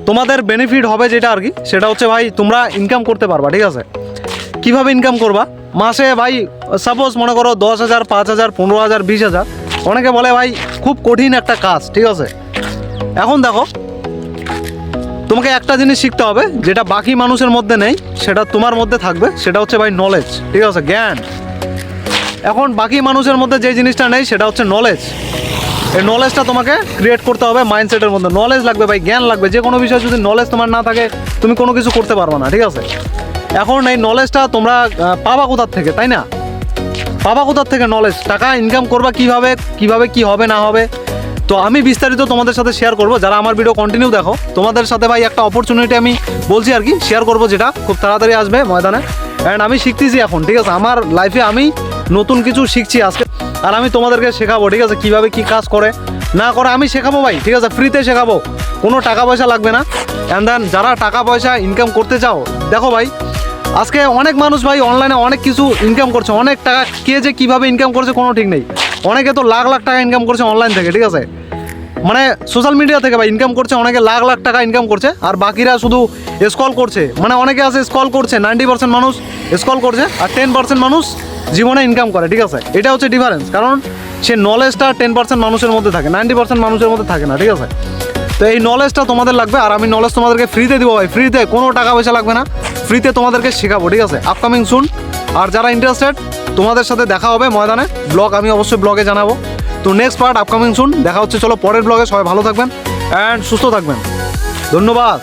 তোমাদের বেনিফিট হবে যেটা আর কি, সেটা হচ্ছে ভাই তোমরা ইনকাম করতে পারবা। ঠিক আছে, কীভাবে ইনকাম করবা? মাসে ভাই সাপোজ মনে করো 10,000, 5,000, 15,000, 20,000। অনেকে বলে ভাই খুব কঠিন একটা কাজ। ঠিক আছে, এখন দেখো তোমাকে একটা জিনিস শিখতে হবে যেটা বাকি মানুষের মধ্যে নেই, সেটা তোমার মধ্যে থাকবে। সেটা হচ্ছে ভাই নলেজ। ঠিক আছে, জ্ঞান। এখন বাকি মানুষের মধ্যে যে জিনিসটা নেই সেটা হচ্ছে নলেজ। এই নলেজটা তোমাকে ক্রিয়েট করতে হবে মাইন্ডসেটের মধ্যে। নলেজ লাগবে ভাই, জ্ঞান লাগবে। যে কোনো বিষয়ে যদি নলেজ তোমার না থাকে তুমি কোনো কিছু করতে পারবে না। ঠিক আছে, এখন এই নলেজটা তোমরা পাবা কোথার থেকে, তাই না? পাবা কোথার থেকে নলেজ? টাকা ইনকাম করবা কিভাবে, কিভাবে কি হবে না হবে, তো আমি বিস্তারিত তোমাদের সাথে শেয়ার করব। যারা আমার ভিডিও কন্টিনিউ দেখো, তোমাদের সাথে ভাই একটা অপরচুনিটি আমি বলছি আর কি, শেয়ার করব, যেটা খুব তাড়াতাড়ি আসবে ময়দানে। অ্যান্ড আমি শিখতেছি এখন। ঠিক আছে, আমার লাইফে আমি নতুন কিছু শিখছি আজকে, আর আমি তোমাদেরকে শেখাবো। ঠিক আছে, কীভাবে কী কাজ করে না করে আমি শেখাবো ভাই। ঠিক আছে, ফ্রিতে শেখাবো, কোনো টাকা পয়সা লাগবে না। অ্যান্ড দেন যারা টাকা পয়সা ইনকাম করতে চাও, দেখো ভাই আজকে অনেক মানুষ ভাই অনলাইনে অনেক কিছু ইনকাম করছে, অনেক টাকা। কে যে কীভাবে ইনকাম করছে কোনো ঠিক নেই। অনেকে তো লাখ লাখ টাকা ইনকাম করছে অনলাইন থেকে। ঠিক আছে, মানে সোশ্যাল মিডিয়া থেকে ভাই ইনকাম করছে, অনেকে লাখ লাখ টাকা ইনকাম করছে, আর বাকিরা শুধু স্ক্রল করছে। মানে অনেকে আছে স্ক্রল করছে, 90% মানুষ স্ক্রল করছে, আর 10% মানুষ জীবনে ইনকাম করে। ঠিক আছে, এটা হচ্ছে ডিফারেন্স। কারণ সে নলেজটা 10% মানুষের মধ্যে থাকে, 90% মানুষের মধ্যে থাকে না। ঠিক আছে, তো এই নলেজটা তোমাদের লাগবে, আর আমি নলেজ তোমাদেরকে ফ্রিতে দিব ভাই। ফ্রিতে, কোনো টাকা পয়সা লাগবে না, ফ্রিতে তোমাদেরকে শেখাবো। ঠিক আছে, আপকামিং সুন। আর যারা ইন্টারেস্টেড তোমাদের সাথে দেখা হবে ময়দানে। ব্লগ আমি অবশ্যই ব্লগে জানাবো। তো নেক্সট পার্ট আপকামিং সুন, দেখা হচ্ছে। চলো পরের ব্লগে, সবাই ভালো থাকবেন অ্যান্ড সুস্থ থাকবেন। ধন্যবাদ।